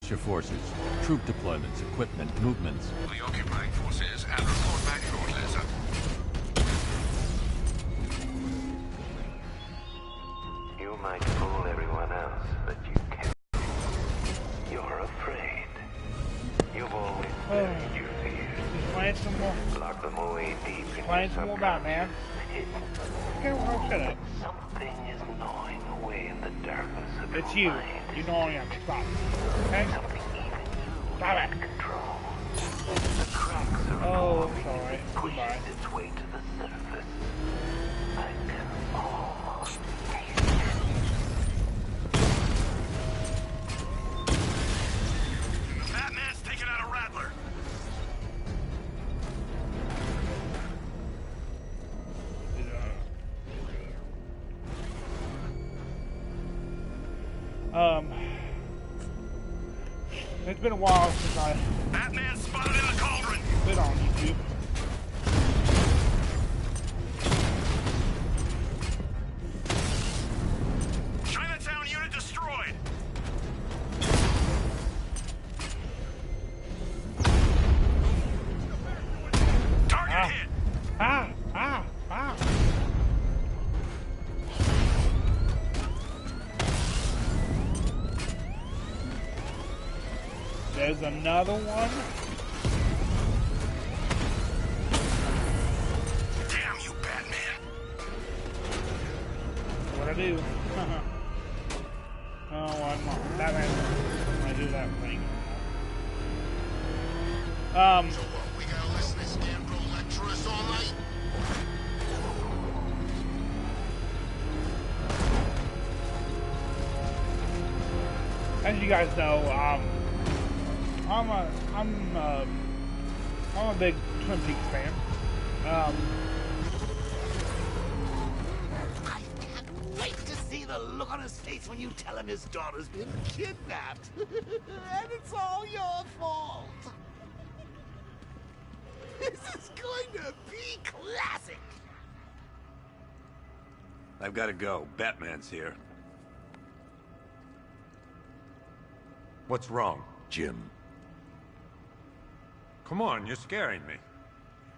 your forces, troop deployments, equipment, movements. The occupying forces and report back shortly, sir. You might fool everyone else, but you can't. You're afraid. You've always buried your fears. Just playing some more. Lock them away deep in Playing your some more Batman. Okay, well, shut up. Something is gnawing away in the darkness of It's your you. mind. You know I am. Stop. Okay? Something even you Stop it. can't control. The cracks are Oh, I'm sorry. pushes Goodbye. its way to the surface. I can almost taste it. Batman's taken out a Rattler. It's been a while since I've Batman spotted in the cauldron. been on YouTube. Chinatown unit destroyed. Target hit. Ah! There's another one. Damn you, Batman. What I do? Oh, I'm not. Batman. I do that thing. So what, we gotta listen to this scarecrow lecture us all night? As you guys know, I'm a big Twin Peaks fan. I can't wait to see the look on his face when you tell him his daughter's been kidnapped. And it's all your fault. This is going to be classic. I've got to go. Batman's here. What's wrong? Jim, Come on, you're scaring me.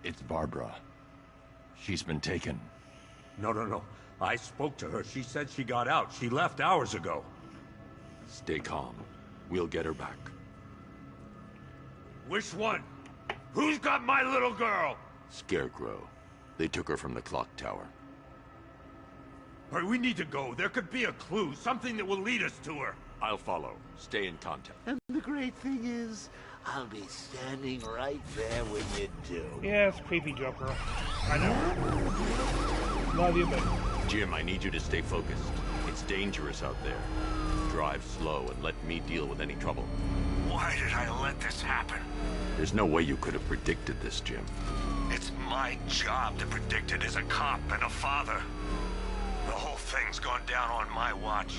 it's Barbara. She's been taken. No. I spoke to her. She said she got out. She left hours ago. Stay calm. We'll get her back. Which one? Who's got my little girl? Scarecrow. They took her from the clock tower. All right, we need to go. There could be a clue, something that will lead us to her. I'll follow. Stay in contact. And the great thing is, I'll be standing right there when you do. Yes, creepy Joker. I know. Love you, but Jim, I need you to stay focused. It's dangerous out there. Drive slow and let me deal with any trouble. Why did I let this happen? There's no way you could have predicted this, Jim. It's my job to predict it as a cop and a father. The whole thing's gone down on my watch.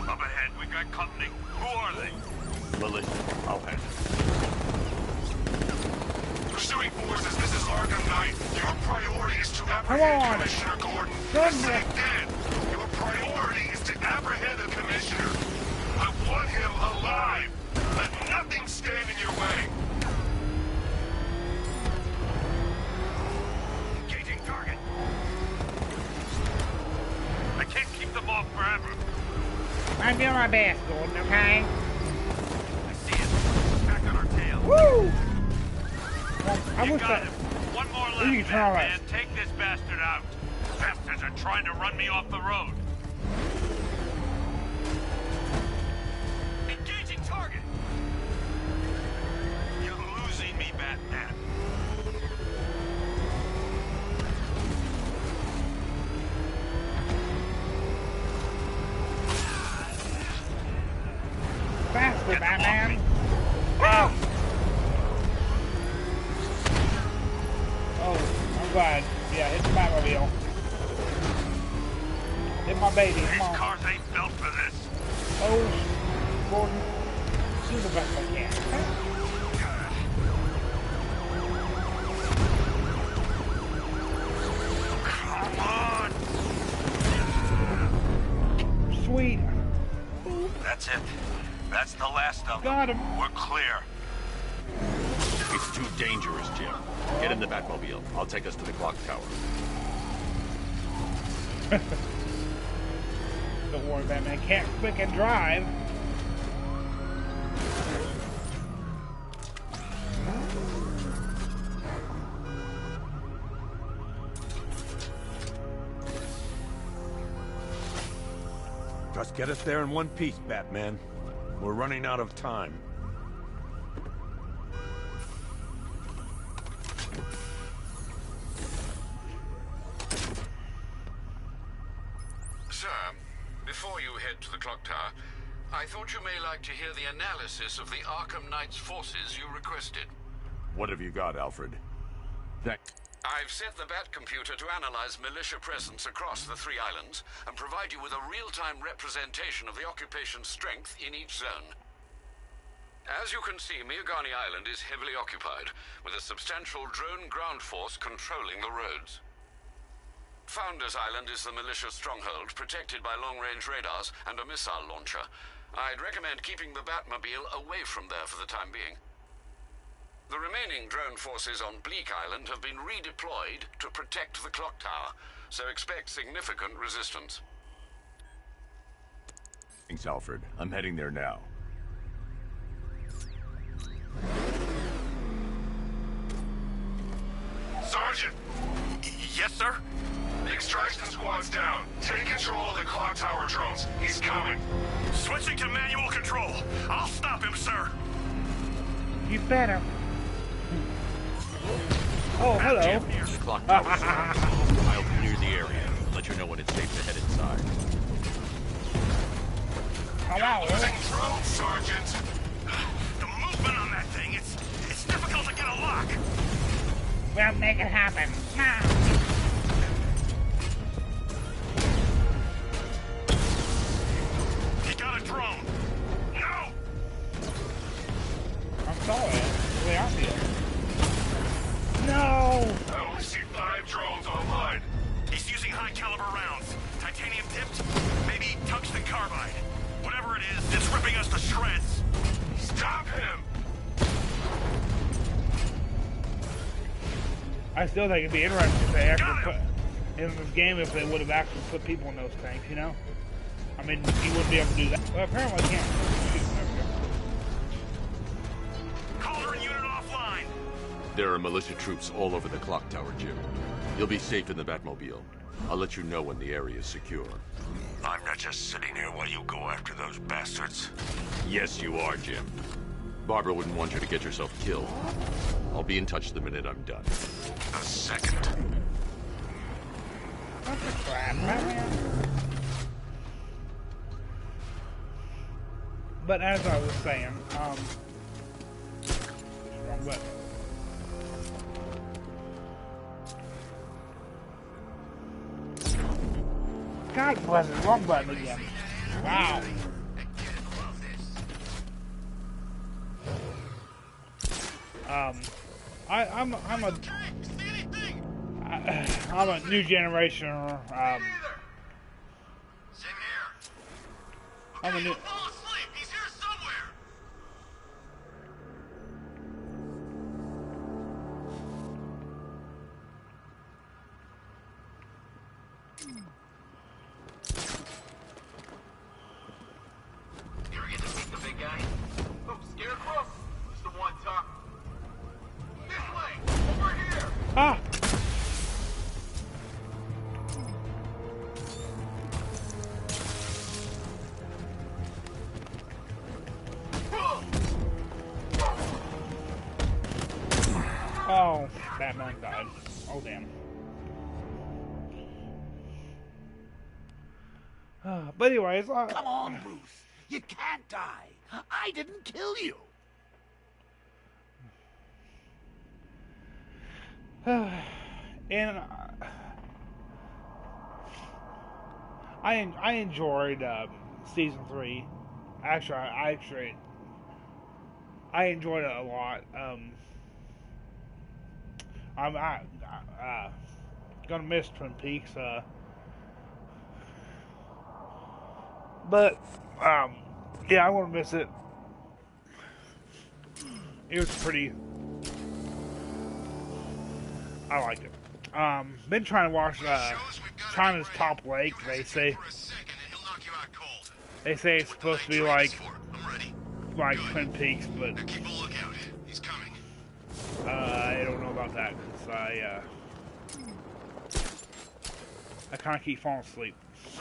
Up ahead, we got company. Who are they? Militia. I'll handle it. Pursuing forces, this is Arkham Knight. Your priority is to Come apprehend on. Commissioner Gordon. Come Say on. again. Your priority is to apprehend the Commissioner. I want him alive. Let nothing stand in your way. Engaging target. I can't keep them off forever. I'm doing my best, Gordon, okay? I see it. Back on our tail. Woo! Well, I You wish got that... him. One more You left, can try man. it. Take this bastard out. Bastards are trying to run me off the road. Engaging target. You're losing me, Batman. Faster, Batman! Oh, I'm glad. Yeah, hit the Batmobile. Hit my baby, These come on. cars ain't built for this. Oh, Gordon. Do the best I can. Come on. sweet. That's it. That's the last of them. Got him. We're clear. It's too dangerous, Jim. Get in the Batmobile. I'll take us to the clock tower. Don't worry, Batman can't click and drive. Just get us there in one piece, Batman. We're running out of time. Sir, before you head to the clock tower, I thought you may like to hear the analysis of the Arkham Knight's forces you requested. What have you got, Alfred? I've set the Batcomputer to analyze militia presence across the 3 islands and provide you with a real-time representation of the occupation's strength in each zone. As you can see, Miagani Island is heavily occupied, with a substantial drone ground force controlling the roads. Founders Island is the militia stronghold, protected by long-range radars and a missile launcher. I'd recommend keeping the Batmobile away from there for the time being. The remaining drone forces on Bleak Island have been redeployed to protect the clock tower, so expect significant resistance. Thanks, Alfred. I'm heading there now. Sergeant! Yes, sir? The extraction squad's down. Take control of the clock tower drones. He's coming. Switching to manual control. I'll stop him, sir. You better. Oh, hello. The clock tower's surrounded. I'll clear the area. Let you know when it's safe to head inside. Hello. Losing drones, Sergeant. The movement on that thing, it's difficult to get a lock. We'll make it happen. Now. He got a drone. No! I'm sorry. Way out here. No! I only see 5 drones online. He's using high-caliber rounds. Titanium tipped, maybe tungsten carbide. Whatever it is, it's ripping us to shreds. Stop him! I still think it'd be interesting if they actually put in this game if they would have actually put people in those tanks, you know? I mean, you wouldn't be able to do that. Well, apparently I can't. Shoot, there we go. Calder and unit offline. There are militia troops all over the clock tower, Jim. You'll be safe in the Batmobile. I'll let you know when the area is secure. I'm not just sitting here while you go after those bastards. Yes, you are, Jim. Barbara wouldn't want you to get yourself killed. I'll be in touch the minute I'm done. A second. What the crap, Batman? But as I was saying, wrong button. God bless it, wrong button again. Wow. I'm a new generation. I'm a new. Fall asleep. He's here somewhere. You ever get to meet the big guy? Oh, Scarecrow? Who's the one talking? This way! Over here! Ah! Oh, Batman died. Oh, damn. But anyways, Come on, Bruce. You can't die. I didn't kill you. and I enjoyed season 3. Actually, I enjoyed it a lot. I'm gonna miss Twin Peaks. But, yeah, I won't miss it. It was pretty... I liked it. Been trying to watch, China's Top Lake, they say. They say it's supposed to be like Twin Peaks, but I don't know about that because I kind of keep falling asleep.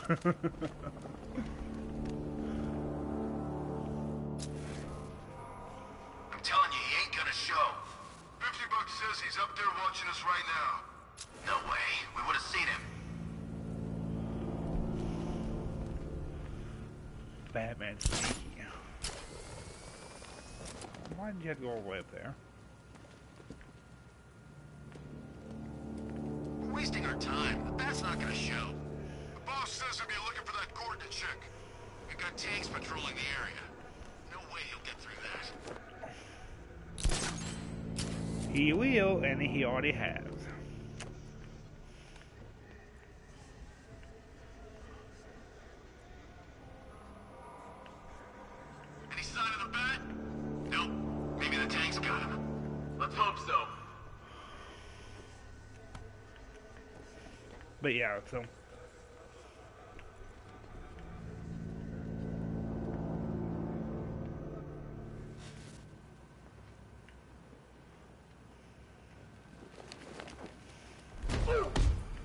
I'm telling you, he ain't gonna show. 50 Bucks says he's up there watching us right now. No way. We would have seen him. Batman sneaky. Why did you have to go all the way up there? We're wasting our time. The bat's not gonna show. The boss says he'll be looking for that Gordon chick. We've got tanks patrolling the area. No way he'll get through that. He will, and he already has. Any sign of the bat? Nope. Maybe the tank's got him. Let's hope so. But yeah, so...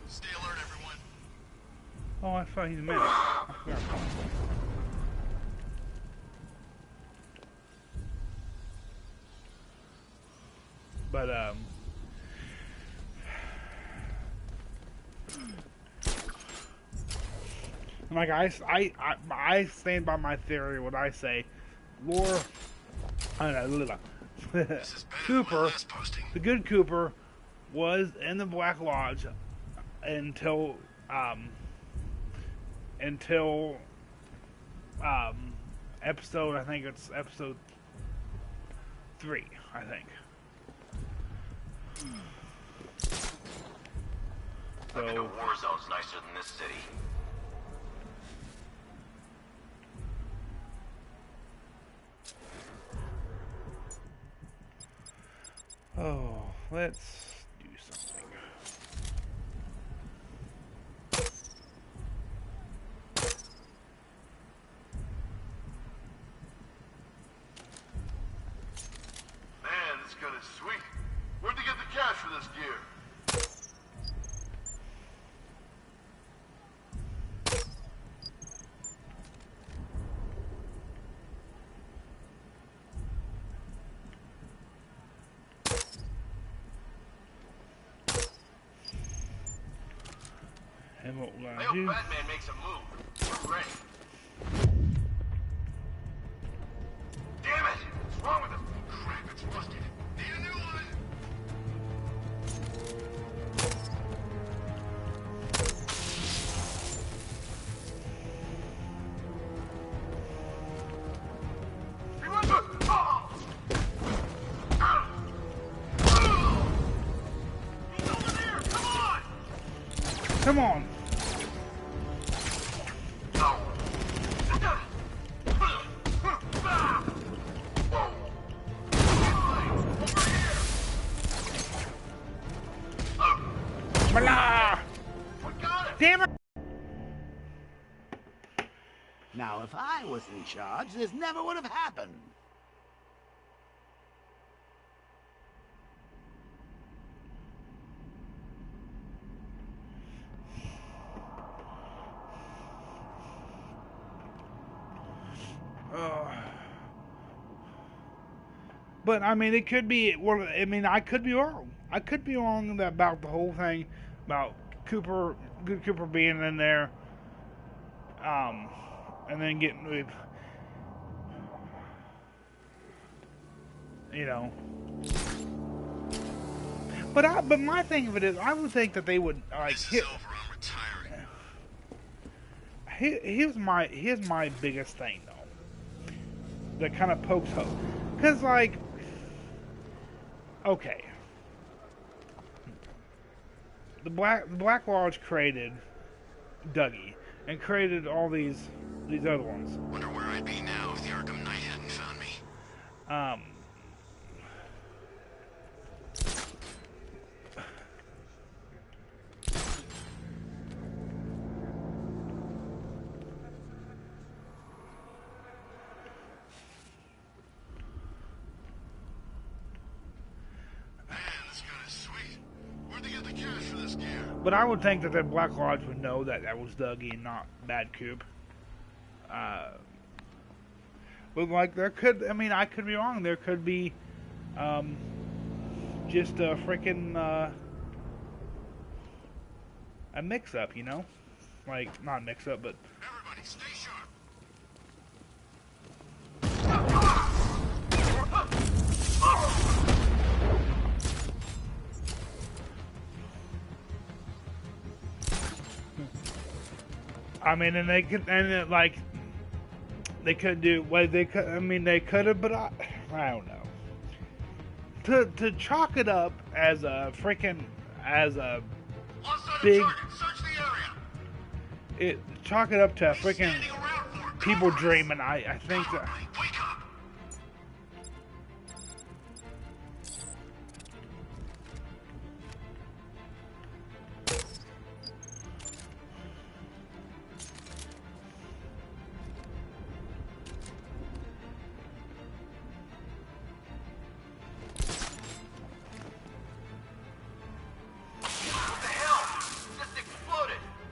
Stay alert, everyone. Oh, I thought he's a man. I forgot. But, like I stand by my theory when I say Lore, I don't know, Cooper, the good Cooper, was in the Black Lodge until episode, I think it's episode 3, I think. I think a war zone's nicer than this city. Oh, let's do something. Man, this gun is sweet. Where'd they get the cash for this gear? And what we're I gonna hope do? Batman makes a move. We're ready. Damn it! What's wrong with him? Crap, it's busted. Need a new one! Remember! He's over there! Come on! Come on. Blah! Damn it! Now, if I was in charge, this never would have happened. But I mean, it could be. Well, I mean, I could be wrong. I could be wrong about the whole thing about Cooper, good Cooper being in there, and then getting with, you know. But my thing of it is, I would think that they would like hit. Here's my biggest thing though, that kind of pokes hope, because like, okay, the Black Lodge created Dougie and created all these these other ones. Wonder where I'd be now if the Arkham Knight hadn't found me. But I would think that the Black Lodge would know that that was Dougie and not Bad Coop. But like there could, I mean, I could be wrong. There could be just a freaking a mix-up, you know, like not a mix-up, but. Everybody, stay sharp. I mean, and they could, and it, like, they could do, well, they could, I mean, they could have, but I don't know. To chalk it up as a freaking, as a big, chalk it up to freaking people dreaming, I think that.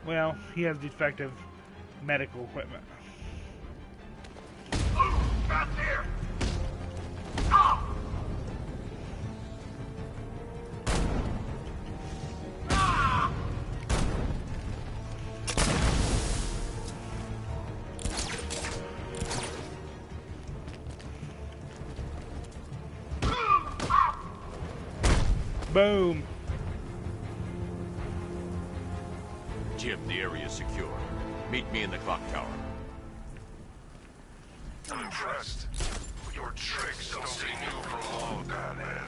Well, he has defective medical equipment. Fast here! Oh! Ah! Boom. Jim, the area is secure. Meet me in the clock tower. I'm impressed. Your tricks don't see new for long, Batman.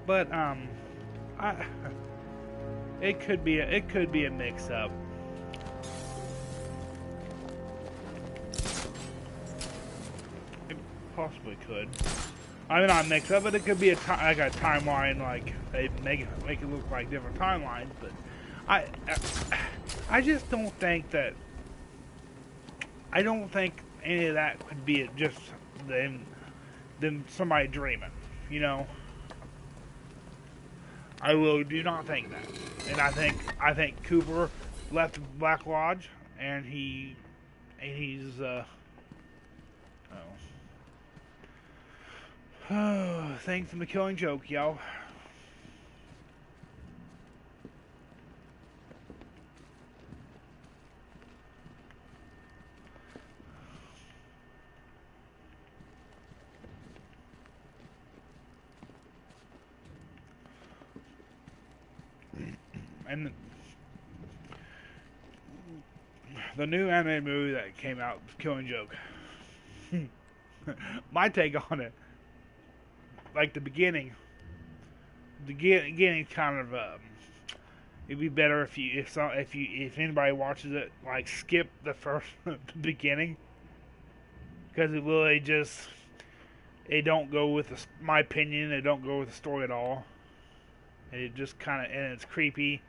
But it could be a mix-up. It possibly could. I mean, not mix-up, but it could be like a timeline. Like they make it look like different timelines. But I just don't think that. I don't think any of that could be just them somebody dreaming. You know. I really do not think that, and I think Cooper left Black Lodge, and he's thanks for the Killing Joke, yo. And the new anime movie that came out, Killing Joke. My take on it, like the beginning kind of, it'd be better if anybody watches it, like skip the first the beginning, because it really it don't go with my opinion. It don't go with the story at all. It just kind of, and it's creepy.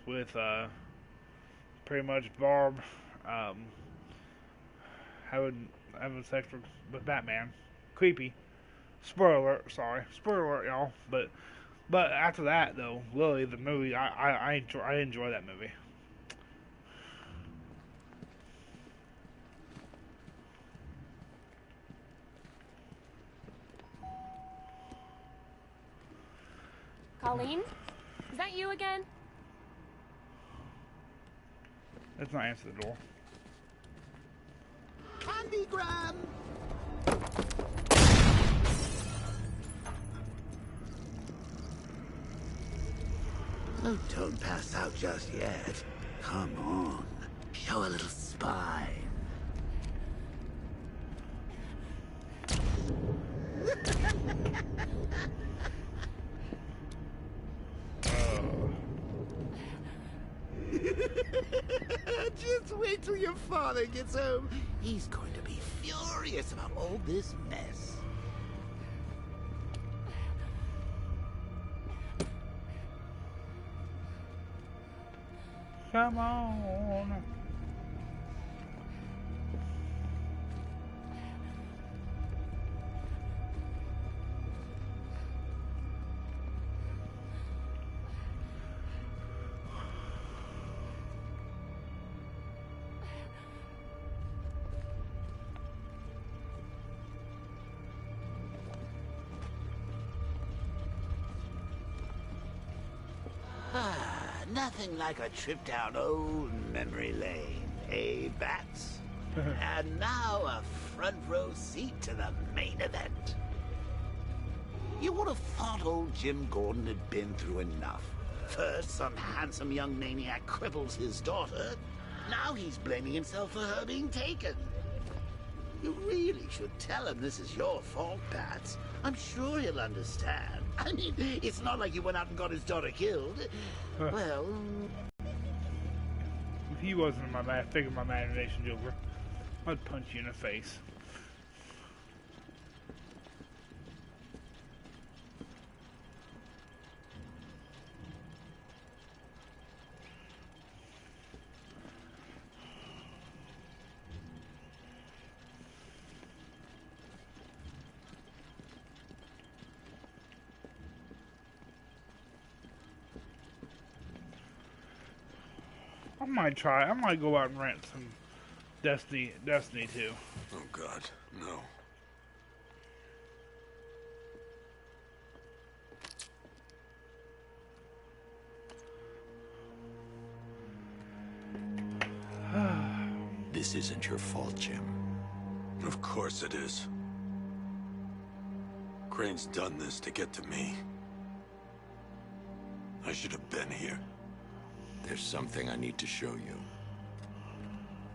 With pretty much Barb having sex with Batman. Creepy. Spoiler alert, sorry. Spoiler alert, y'all. But after that, though, really, the movie, I enjoy that movie. Colleen? Is that you again? Let's not answer the door. Candygram! Oh, don't pass out just yet. Come on. Show a little spine. Just wait till your father gets home. He's going to be furious about all this mess. Come on. Nothing like a trip down old memory lane, eh, Bats? And now a front row seat to the main event. You would have thought old Jim Gordon had been through enough. First, some handsome young maniac cripples his daughter. Now he's blaming himself for her being taken. You really should tell him this is your fault, Bats. I'm sure he'll understand. I mean, it's not like you went out and got his daughter killed. Well... If he wasn't in my figure my imagination, Joker, I'd punch you in the face. I might go out and rent some Destiny 2. Oh God, no. This isn't your fault, Jim. Of course it is. Crane's done this to get to me. I should have been here. There's something I need to show you.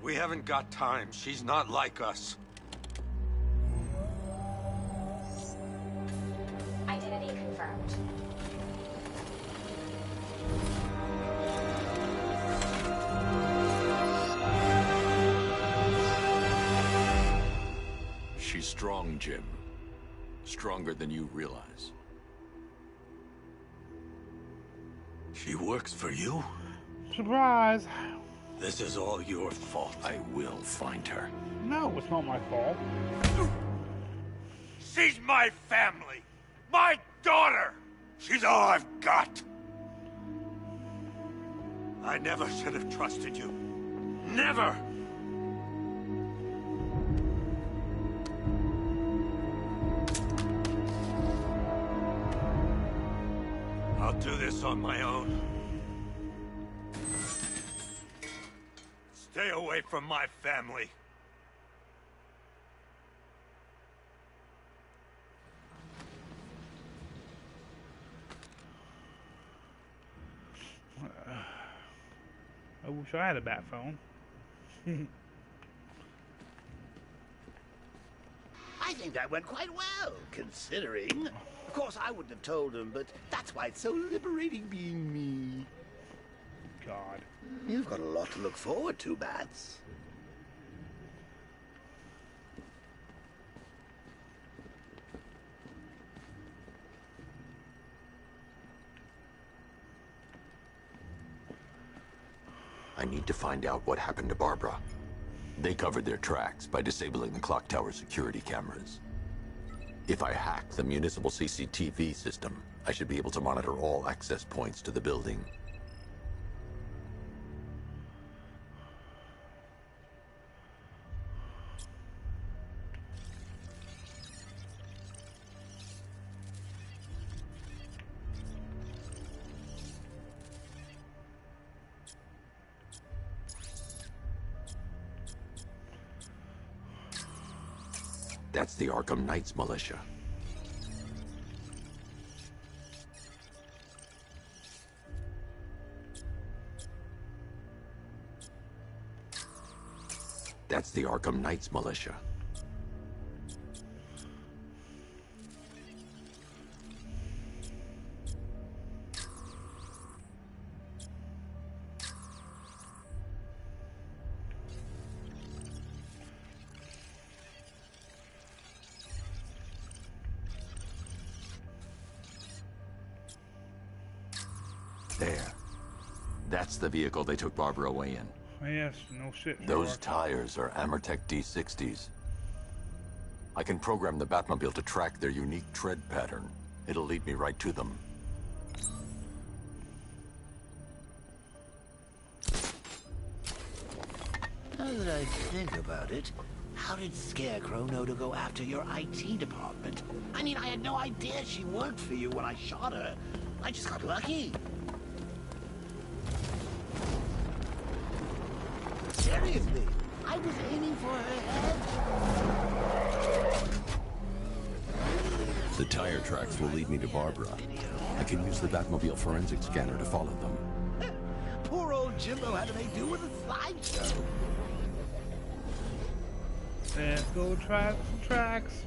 We haven't got time. She's not like us. Identity confirmed. She's strong, Jim. Stronger than you realize. She works for you? Surprise! This is all your fault. I will find her. No, it's not my fault. She's my family! My daughter! She's all I've got! I never should have trusted you. Never! I'll do this on my own. Stay away from my family. I wish I had a bat phone. I think that went quite well, considering. Of course, I wouldn't have told him, but that's why it's so liberating being me. God. You've got a lot to look forward to, Bats. I need to find out what happened to Barbara. They covered their tracks by disabling the clock tower security cameras. If I hack the municipal CCTV system, I should be able to monitor all access points to the building. That's the Arkham Knights militia. That's the Arkham Knights militia. There. That's the vehicle they took Barbara away in. Yes, no shit. Those tires are Amertech D60s. I can program the Batmobile to track their unique tread pattern. It'll lead me right to them. Now that I think about it, how did Scarecrow know to go after your IT department? I mean, I had no idea she worked for you when I shot her. I just got lucky. Seriously, I was aiming for her head. The tire tracks will lead me to Barbara. I can use the Batmobile forensic scanner to follow them. Poor old Jimbo had to make do with a slideshow. Let's go track some tracks.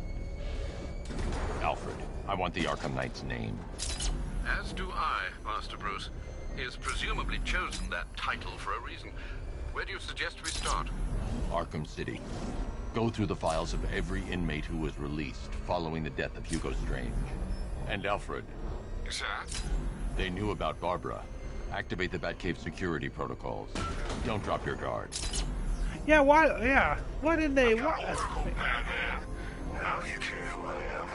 Alfred, I want the Arkham Knight's name. As do I, Master Bruce. He has presumably chosen that title for a reason. Where do you suggest we start? Arkham City. Go through the files of every inmate who was released following the death of Hugo Strange. And Alfred. Sir? They knew about Barbara. Activate the Batcave security protocols. Don't drop your guard. Yeah, why? Yeah, why didn't they? What? Batman. Now you care who I am.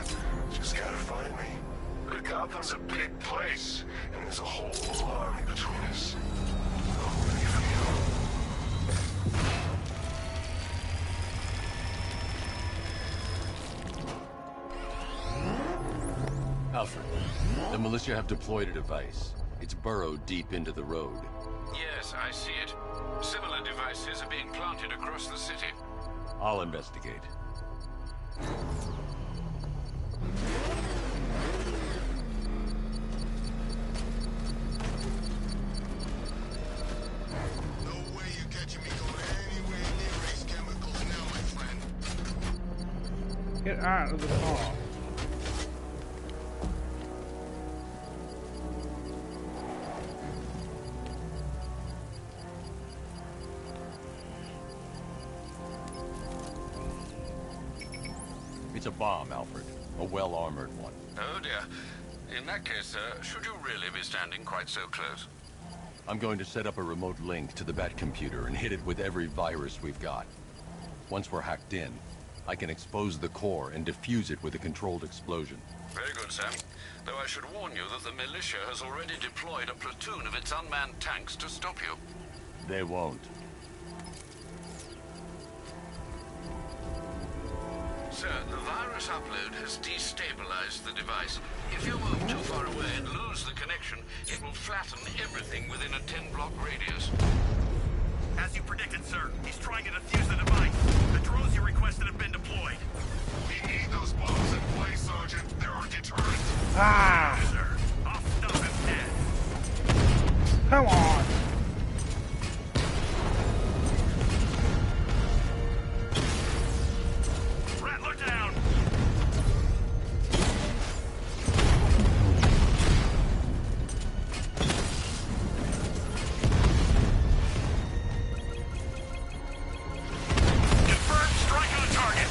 Just gotta find me. But Gotham's a big place, and there's a whole army between us. I'm ready for you. Alfred, the militia have deployed a device. It's burrowed deep into the road. Yes, I see it. Similar devices are being planted across the city. I'll investigate. No way you're catching me going anywhere near race chemicals now, my friend. Get out of the car. It's a bomb, Alfred. A well-armored one. Oh dear. In that case, should you really be standing quite so close? I'm going to set up a remote link to the Batcomputer and hit it with every virus we've got. Once we're hacked in, I can expose the core and defuse it with a controlled explosion. Very good, Sam. Though I should warn you that the militia has already deployed a platoon of its unmanned tanks to stop you. They won't. Sir, the virus upload has destabilized the device. If you move too far away and lose the connection, it will flatten everything within a 10-block radius. As you predicted, sir, he's trying to defuse the device. The drones you requested have been deployed. We need those bombs in place, Sergeant. They're our deterrent. Ah! Sir, I'll stop him dead. Come on! Rattler down! Confirmed strike on target.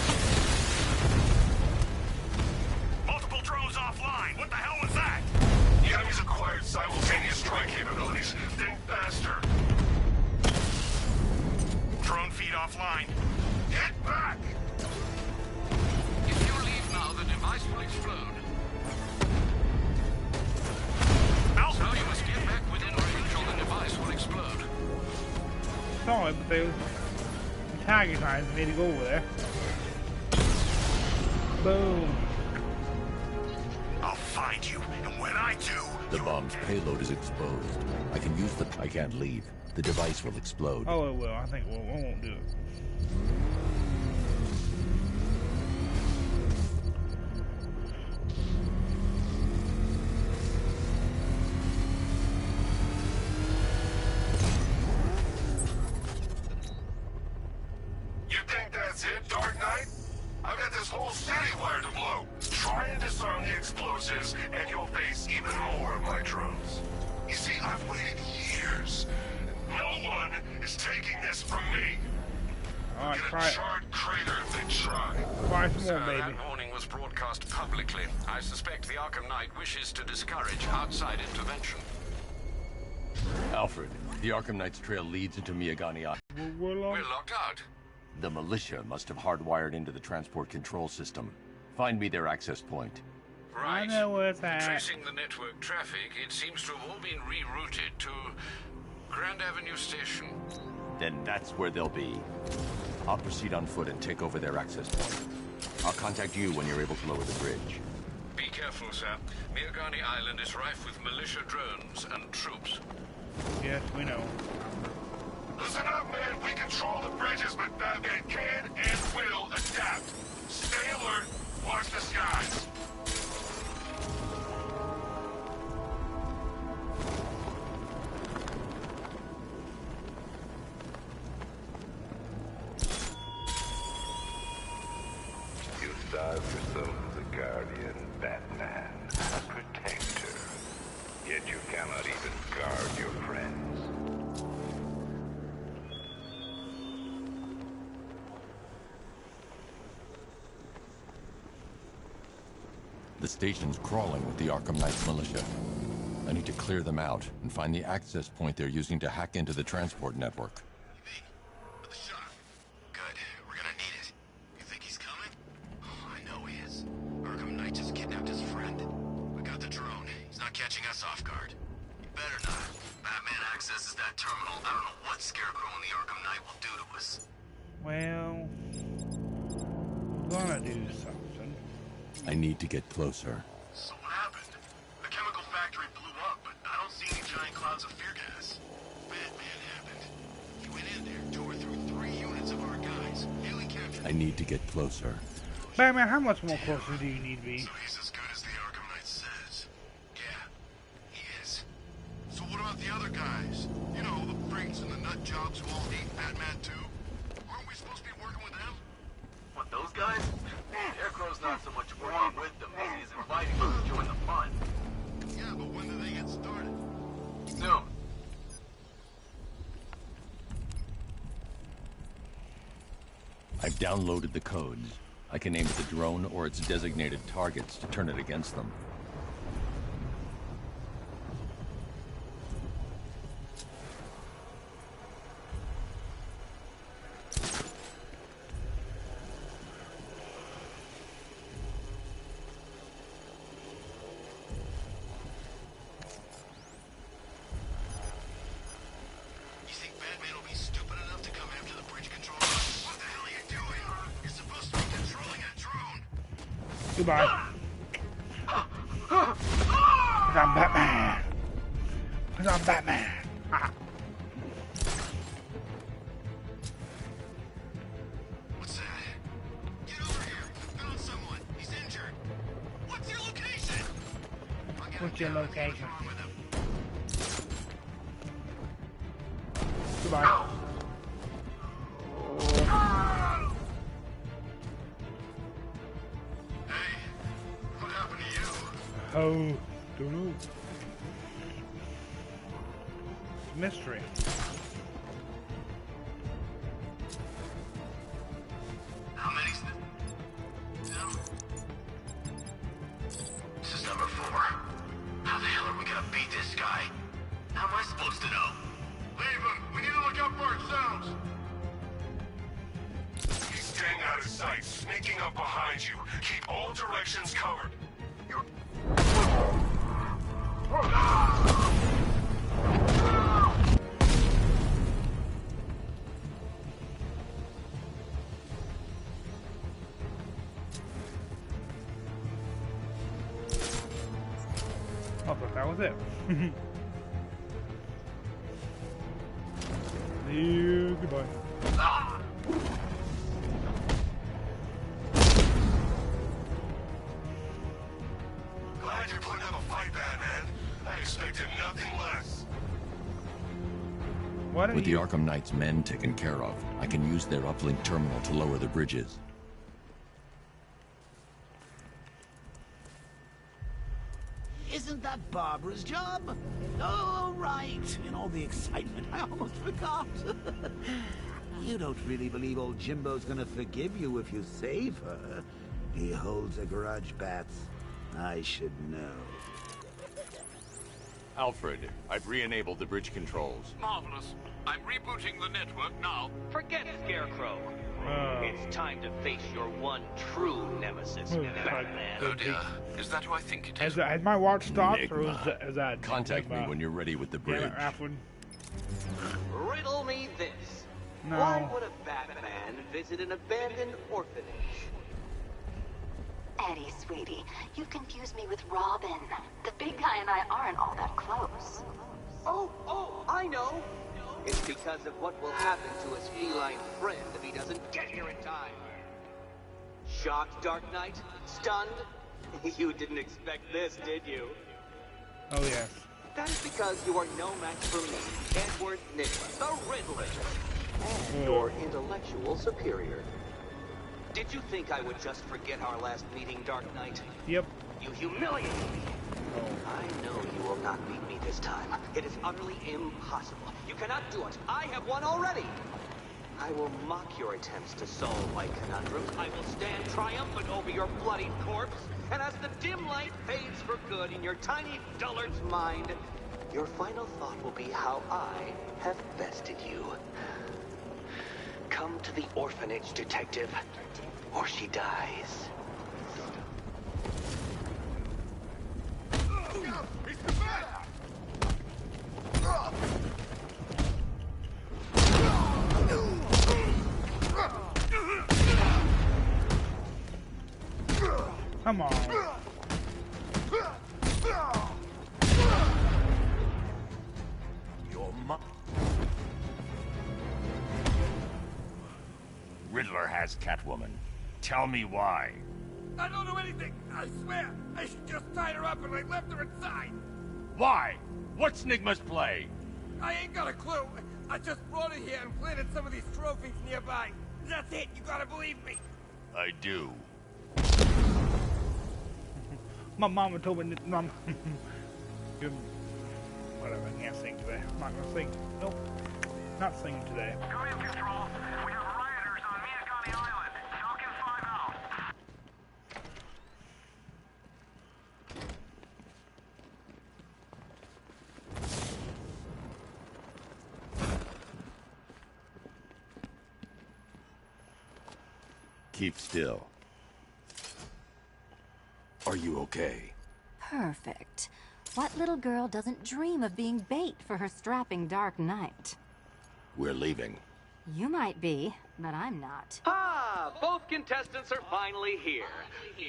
Multiple drones offline. What the hell was that? The enemy's acquired simultaneous strike capabilities. Think faster. Drone feed offline. Get back! If you leave now, the device will explode. So you must get back within range or the device will explode. Sorry, but they antagonized me to go over there. Boom. I'll find you, and when I do... The bomb's payload is exposed. I can use the... I can't leave. The device will explode. Oh, it will. I think we won't do it. You That's it, Dark Knight? I've got this whole city wired to blow. Try and disarm the explosives, and you'll face even more of my drones. You see, I've waited years. No one is taking this from me. Alright, Get try a it. charred crater if they try. Try some more, baby. That warning was broadcast publicly. I suspect the Arkham Knight wishes to discourage outside intervention. Alfred, the Arkham Knight's trail leads into Miyagani Island. We're long. We're locked out. The militia must have hardwired into the transport control system. Find me their access point. Right. I know where it's at. Tracing the network traffic, it seems to have all been rerouted to Grand Avenue Station. Then that's where they'll be. I'll proceed on foot and take over their access point. I'll contact you when you're able to lower the bridge. Be careful, sir. Miyagani Island is rife with militia drones and troops. Yes, we know. Listen up, man. We control the bridges, but Batman can and will adapt. Stay alert. Watch the skies. You style yourself as a guardian, Batman, a protector. Yet you cannot even guard your friends. The station's crawling with the Arkham Knight's militia. I need to clear them out and find the access point they're using to hack into the transport network. The shot. Good. We're gonna need it. You think he's coming? Oh, I know he is. Arkham Knight just kidnapped his friend. We got the drone. He's not catching us off guard. He better not. Batman accesses that terminal. I don't know what Scarecrow and the Arkham Knight will do to us. Well, gonna do something. I need to get closer. So what happened? The chemical factory blew up, but I don't see any giant clouds of fear gas. Batman happened. He went in there, tore through 3 units of our guys, nearly captured. I need to get closer. Batman, how much more closer do you need to be? So he's as good as the Arkham Knight says. Yeah, he is. So what about the other guys? You know, the freaks and the nut jobs who all hate Batman too? Aren't we supposed to be working with them? What, those guys? Scarecrow's not so much working with them as he is inviting them to join the fun. Yeah, but when do they get started? Soon. I've downloaded the codes. I can aim at the drone or its designated targets to turn it against them. You think Batman will be stupid enough to come after the bridge controller? What the hell are you doing? You're supposed to be controlling a drone. Goodbye. Cause I'm Batman. Cause I'm Batman. Ah. What's that? Get over here. Found someone. He's injured. What's your location? What's your location? Wrong with him. Goodbye. Hey, what happened to you? Oh, don't know. Mystery. How many's no? This is number 4. How the hell are we gonna beat this guy? How am I supposed to know? Leave him! We need to look out for ourselves! He's staying out of sight, sneaking up behind you. Keep all directions covered. I thought that was it. Yeah, goodbye. Glad you're putting up a fight, Batman. I expected nothing less. Why don't With the you... Arkham Knight's men taken care of, I can use their uplink terminal to lower the bridges. Isn't that Barbara's job? Oh, right. In all the excitement, I almost forgot. You don't really believe old Jimbo's gonna forgive you if you save her. He holds a grudge, Bats. I should know. Alfred, I've re-enabled the bridge controls. Marvelous. I'm rebooting the network now. Forget Scarecrow. It's time to face your one true nemesis, Batman. Oh dear. Is that who I think it is? Has my watch stopped, or is that... Contact me when you're ready with the bridge. Damn it, Rafflin. Riddle me this. No. Why would a Batman visit an abandoned orphanage? Eddie, sweetie, you confused me with Robin. The big guy and I aren't all that close. Oh, I know. It's because of what will happen to his feline friend if he doesn't get here in time. Shocked, Dark Knight? Stunned? You didn't expect this, did you? Oh, yes. That is because you are no match for me, Edward Nygma, the Riddler, and your intellectual superior. Did you think I would just forget our last meeting, Dark Knight? Yep. You humiliated me. I know you will not beat me this time. It is utterly impossible. You cannot do it. I have won already. I will mock your attempts to solve my conundrums. I will stand triumphant over your bloodied corpse. And as the dim light fades for good in your tiny dullard's mind, your final thought will be how I have bested you. Come to the orphanage, detective, or she dies. Come on. Your Riddler has Catwoman. Tell me why. I don't know anything. I swear. I just tied her up and I left her inside. Why? What's Nygma's play? I ain't got a clue. I just brought her here and planted some of these trophies nearby. That's it. You gotta believe me. I do. My mama told me, Mom. Whatever, I can't sing today. I'm not gonna sing. Nope. Not singing today. Command Control. We have rioters on Miagani Island. Falcon 5 out. Keep still. Are you okay? Perfect. What little girl doesn't dream of being bait for her strapping Dark Knight? We're leaving. You might be, but I'm not. Ah, both contestants are finally here.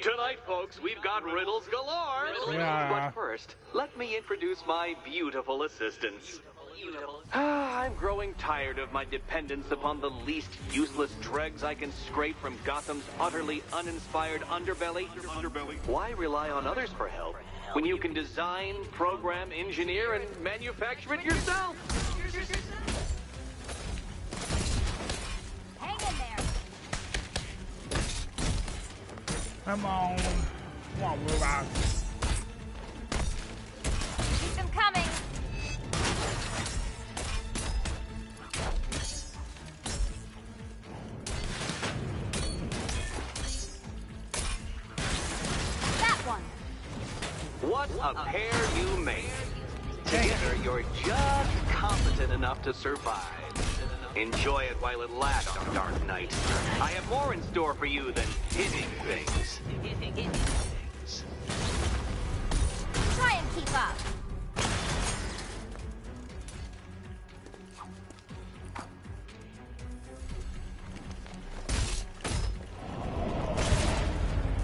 Tonight, folks, we've got riddles galore. Yeah. But first, let me introduce my beautiful assistants. I'm growing tired of my dependence upon the least useless dregs I can scrape from Gotham's utterly uninspired underbelly. Why rely on others for help when you can design, program, engineer, and manufacture it yourself? Hang in there. Come on. Come on, robot. Keep them coming. What a pair you make. Together, you're just competent enough to survive. Enjoy it while it lasts, Dark Knight. I have more in store for you than hitting things. Try and keep up.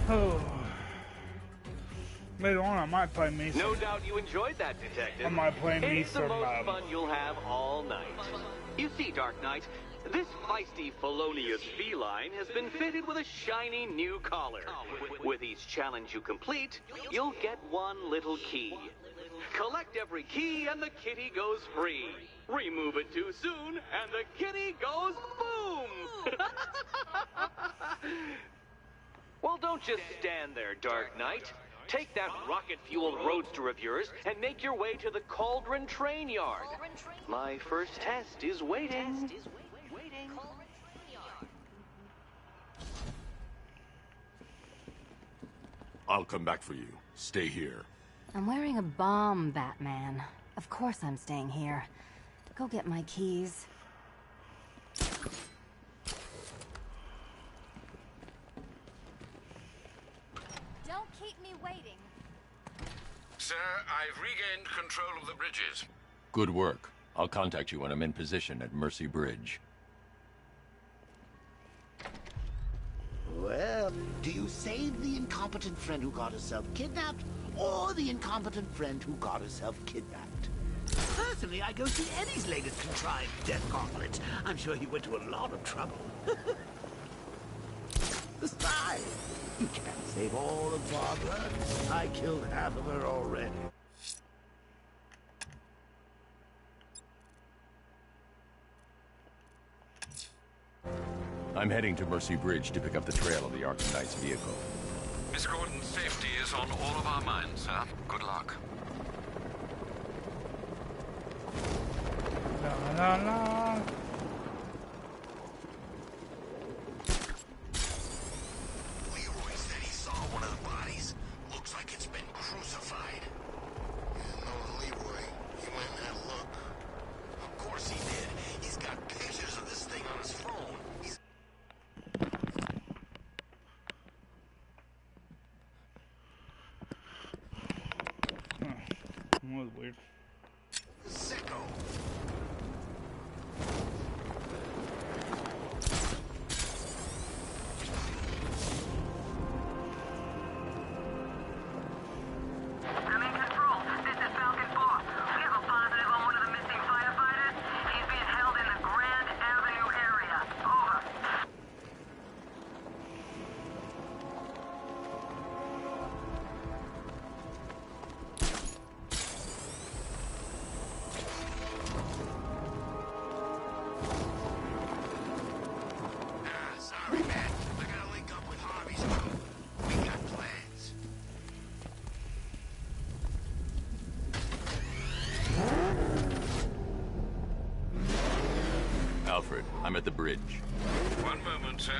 Oh. Later on, I might play me some. No doubt you enjoyed that, Detective. I might play me It's the some, most fun you'll have all night. You see, Dark Knight, this feisty, felonious feline has been fitted with a shiny new collar. With each challenge you complete, you'll get one little key. Collect every key and the kitty goes free. Remove it too soon, and the kitty goes boom! Well, don't just stand there, Dark Knight. Take that rocket-fueled roadster of yours and make your way to the Cauldron Train Yard. My first test is waiting. I'll come back for you. Stay here. I'm wearing a bomb, Batman. Of course I'm staying here. Go get my keys. Don't keep me waiting. Sir, I've regained control of the bridges. Good work. I'll contact you when I'm in position at Mercy Bridge. Well, do you save the incompetent friend who got herself kidnapped, or the incompetent friend who got herself kidnapped? Personally, I go see Eddie's latest contrived death gauntlet. I'm sure he went to a lot of trouble. Besides, you can't save all of Barbara. I killed half of her already. I'm heading to Mercy Bridge to pick up the trail of the Arkham Knight's vehicle. Miss Gordon's safety is on all of our minds, sir. Good luck. La la la. Leroy said he saw one of the bodies. Looks like it's been crucified. Yeah, knowing Leroy, he went and had a look. Of course he did. He's got pictures of this thing on his phone. That was weird. Sicko. Alfred, I'm at the bridge. One moment, sir.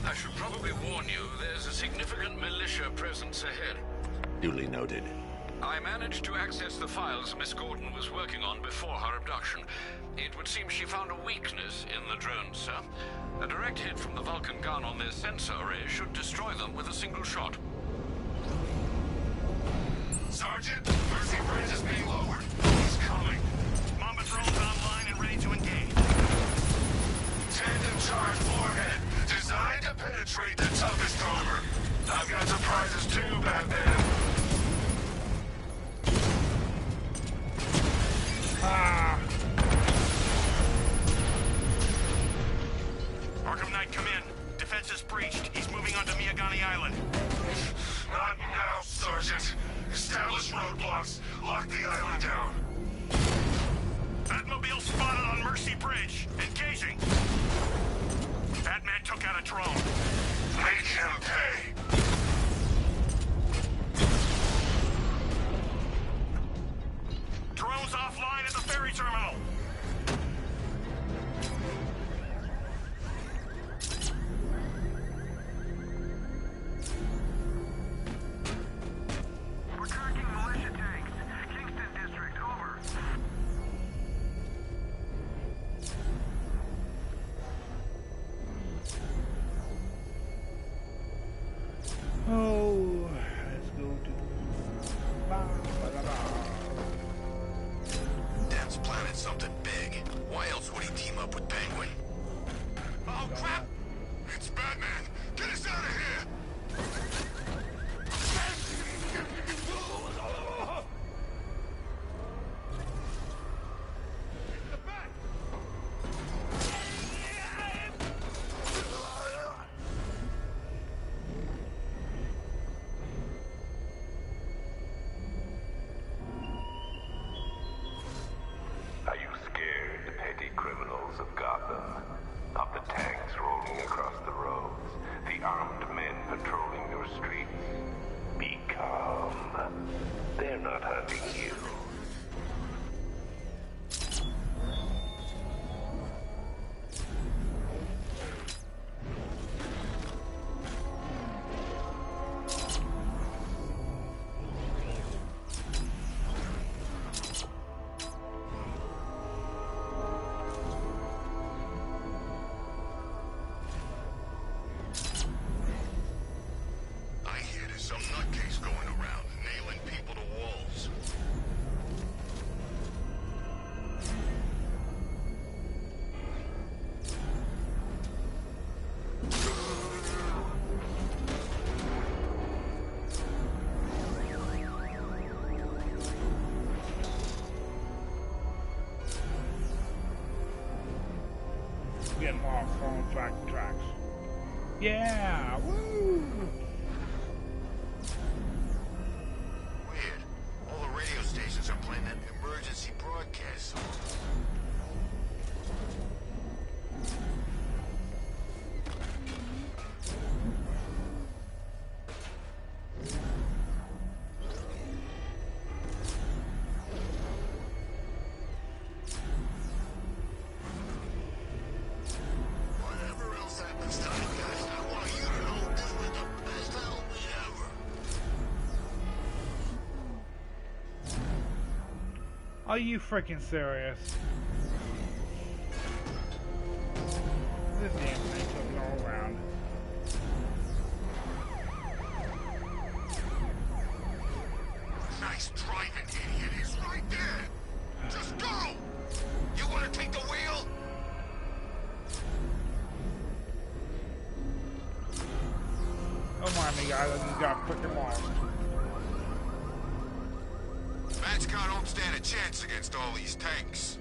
I should probably warn you, there's a significant militia presence ahead. Duly noted. I managed to access the files Miss Gordon was working on before her abduction. It would seem she found a weakness in the drones, sir. A direct hit from the Vulcan gun on their sensor array should destroy them with a single shot. Sergeant, Mercy Bridge is being lowered. He's coming. Mamba drones online and ready to engage. Tandem charge warhead, designed to penetrate the toughest armor. I've got surprises too, Batman. Arkham Knight, come in. Defense is breached. He's moving onto Miyagani Island. Not now, Sergeant. Establish roadblocks. Lock the island down. Batmobile spotted on Mercy Bridge. Engaging. Batman took out a drone. Make him pay. Drone's offline at the ferry terminal. We're tracking militia tanks. Kingston District, over. getting lost on tracks. Yeah! Woo! Weird. All the radio stations are playing that emergency broadcast song. Whatever else happens tonight, guys, I want you to know this was the best Halloween ever. Are you freaking serious? This damn thing's looking all around. Nice driving, idiot. He's right there. Just go. You want to take the wheel? Don't mind me, guys. I just got freaking lost. Batchcar don't stand a chance against all these tanks.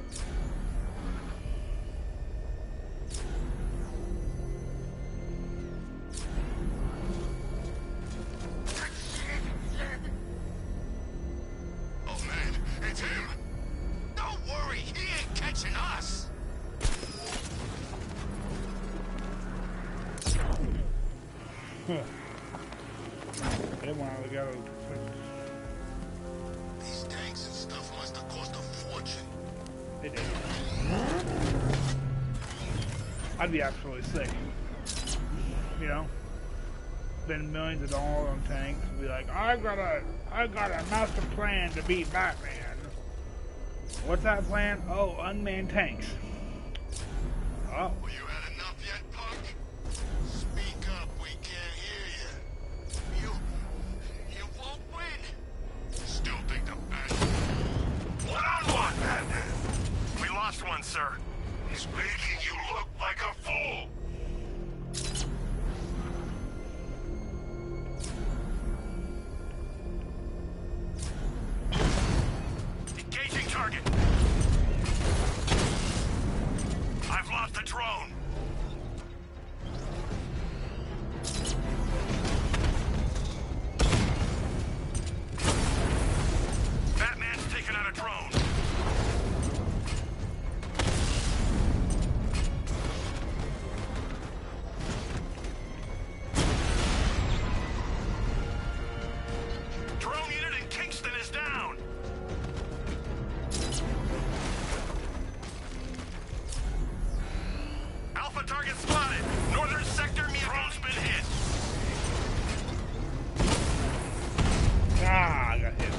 Oh man, it's him. Don't worry, he ain't catching us. They want to go. These tanks and stuff must have cost a fortune. They did. I'd be absolutely sick. You know? Spend millions of dollars on tanks and be like, I got a master plan to beat Batman. What's that plan? Oh, unmanned tanks. Oh. Well, you had enough yet, punk? Speak up, we can't hear you. You won't win. Still think the best. One-on-one, Batman. We lost one, sir. He's making you look like a fool. Engaging target. I've lost the drone. Batman's taken out a drone. Drone unit in Kingston is down. Alpha target spotted. Northern sector, drone's been hit. Ah, I got hit.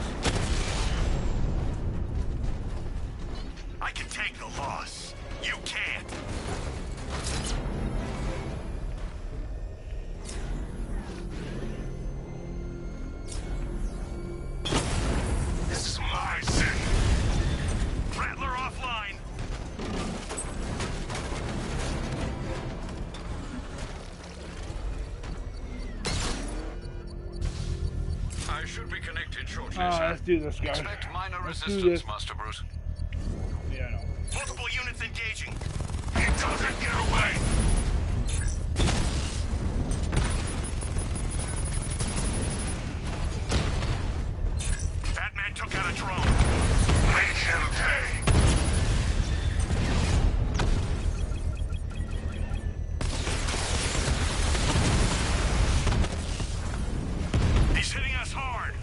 I can take the loss. You can't. This is my city. Rattler offline. I should be connected shortly, sir. Let's do this, guys. Expect minor Let's do resistance, this. Master Bruce. Yeah, I know. Multiple units engaging. He doesn't get away. Batman took out a drone. Make him pay. He's hitting us hard.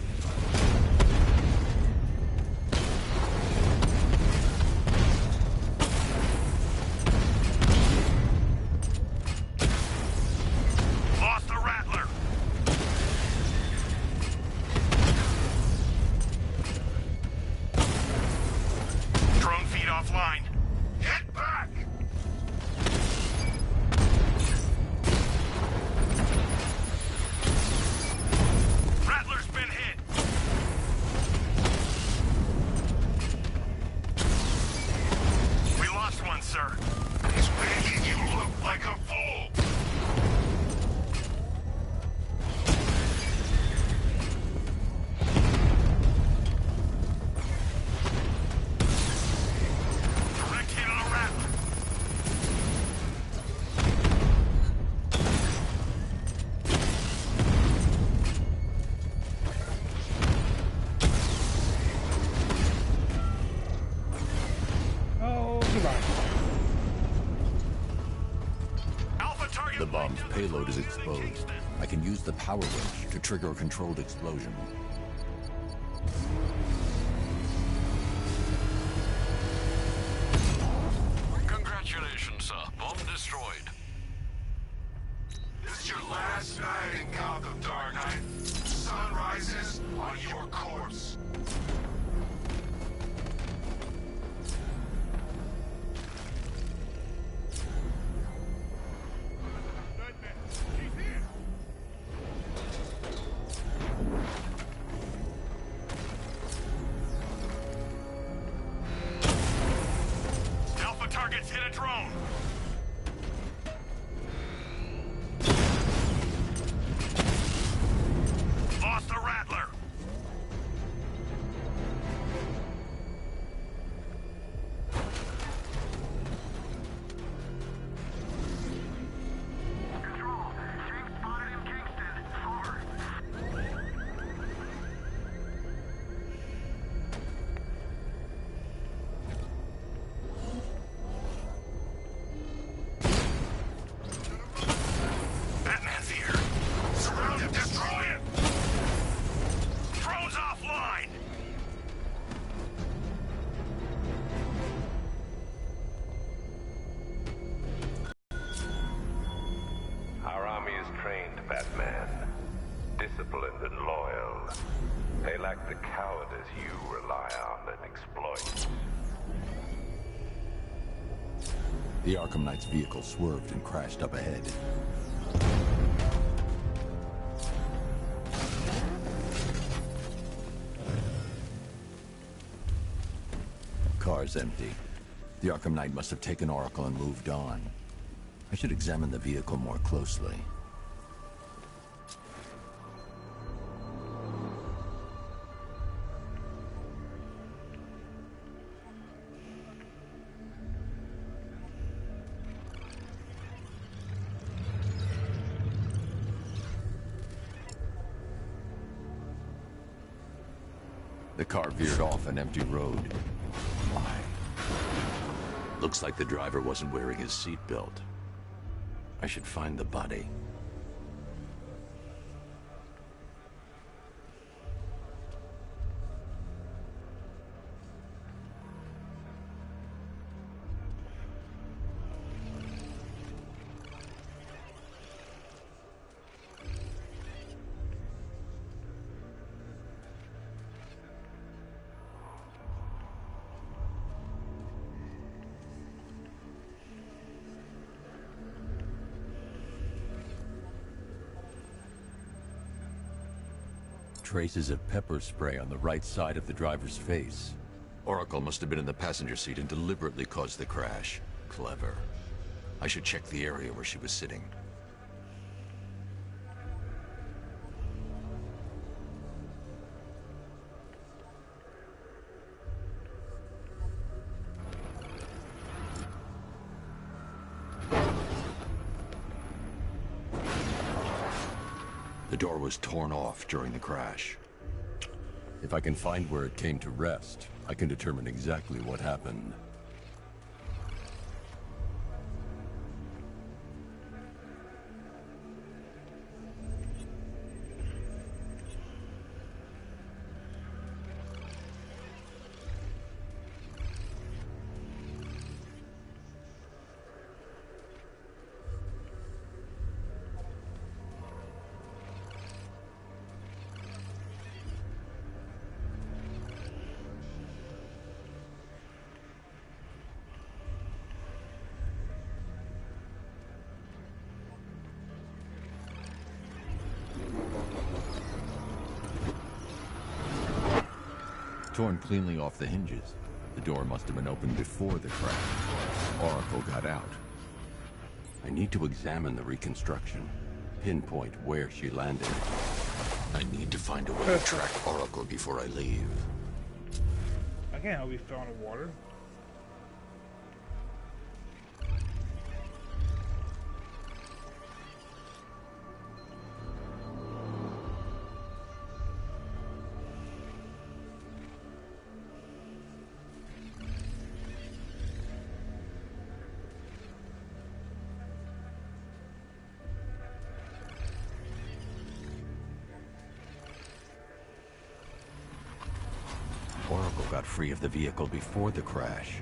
The bomb's payload is exposed. I can use the power wrench to trigger a controlled explosion. Congratulations, sir. Bomb destroyed. This is your last night in Gotham, Dark Knight. Sun rises on your corpse. Alpha targets hit a drone. Lost the Rattler. Control. Jake spotted in Kingston. Over. Batman's here. Surround him, destroy him. Drone's offline. Our army is trained, Batman. Disciplined and loyal. They lack the cowardice you rely on and exploit. The Arkham Knight's vehicle swerved and crashed up ahead. Car's empty. The Arkham Knight must have taken Oracle and moved on. I should examine the vehicle more closely. The car veered off an empty road. Why? Looks like the driver wasn't wearing his seatbelt. I should find the body. Traces of pepper spray on the right side of the driver's face. Oracle must have been in the passenger seat and deliberately caused the crash. Clever. I should check the area where she was sitting. The door was torn off during the crash. If I can find where it came to rest, I can determine exactly what happened. Torn cleanly off the hinges. The door must have been opened before the crash. Oracle got out. I need to examine the reconstruction. Pinpoint where she landed. I need to find a way to track Oracle before I leave. I can't help you fell in the water. got free of the vehicle before the crash.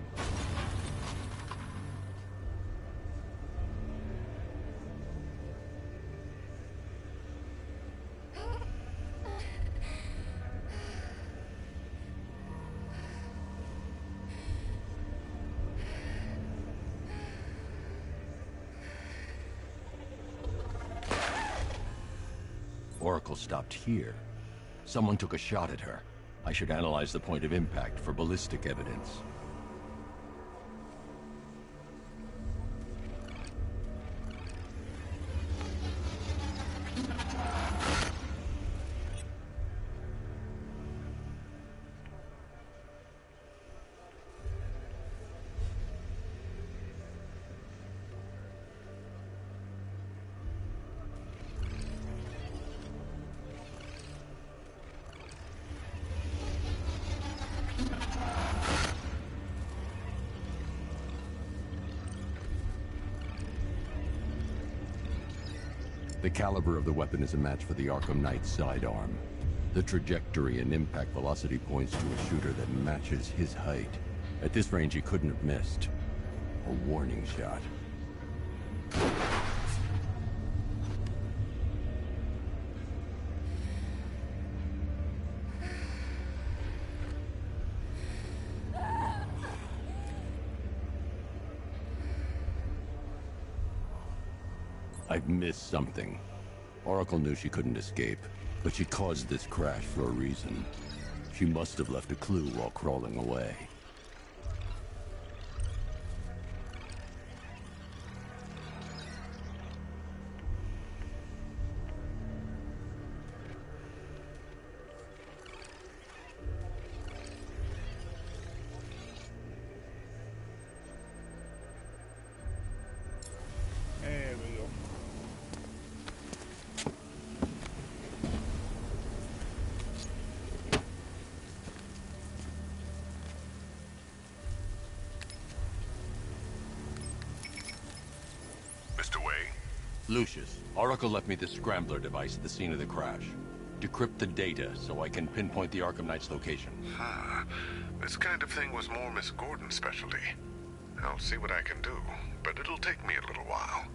Oracle stopped here. Someone took a shot at her. I should analyze the point of impact for ballistic evidence. The caliber of the weapon is a match for the Arkham Knight's sidearm. The trajectory and impact velocity points to a shooter that matches his height. At this range, he couldn't have missed. A warning shot. I've missed something. Oracle knew she couldn't escape, but she caused this crash for a reason. She must have left a clue while crawling away. Lucius, Oracle left me the Scrambler device at the scene of the crash. Decrypt the data so I can pinpoint the Arkham Knight's location. This kind of thing was more Miss Gordon's specialty. I'll see what I can do, but it'll take me a little while.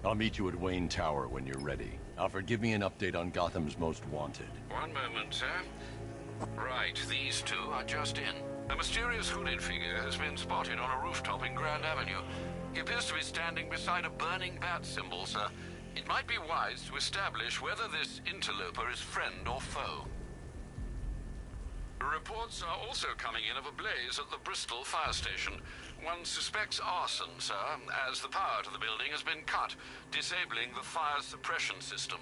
I'll meet you at Wayne Tower when you're ready. Alfred, give me an update on Gotham's Most Wanted. One moment, sir. Right, these two are just in. A mysterious hooded figure has been spotted on a rooftop in Grand Avenue. He appears to be standing beside a burning bat symbol, sir. It might be wise to establish whether this interloper is friend or foe. Reports are also coming in of a blaze at the Bristol fire station. One suspects arson, sir, as the power to the building has been cut, disabling the fire suppression system.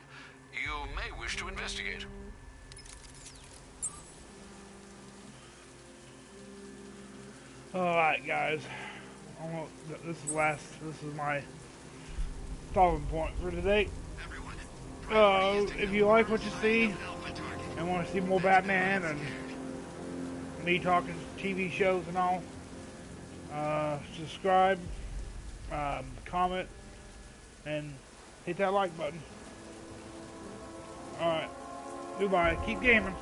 You may wish to investigate. Alright, guys. This is my stopping point for today. If you like what you see and want to see more Batman and me talking TV shows and all, subscribe, comment, and hit that like button. Alright, goodbye. Keep gaming.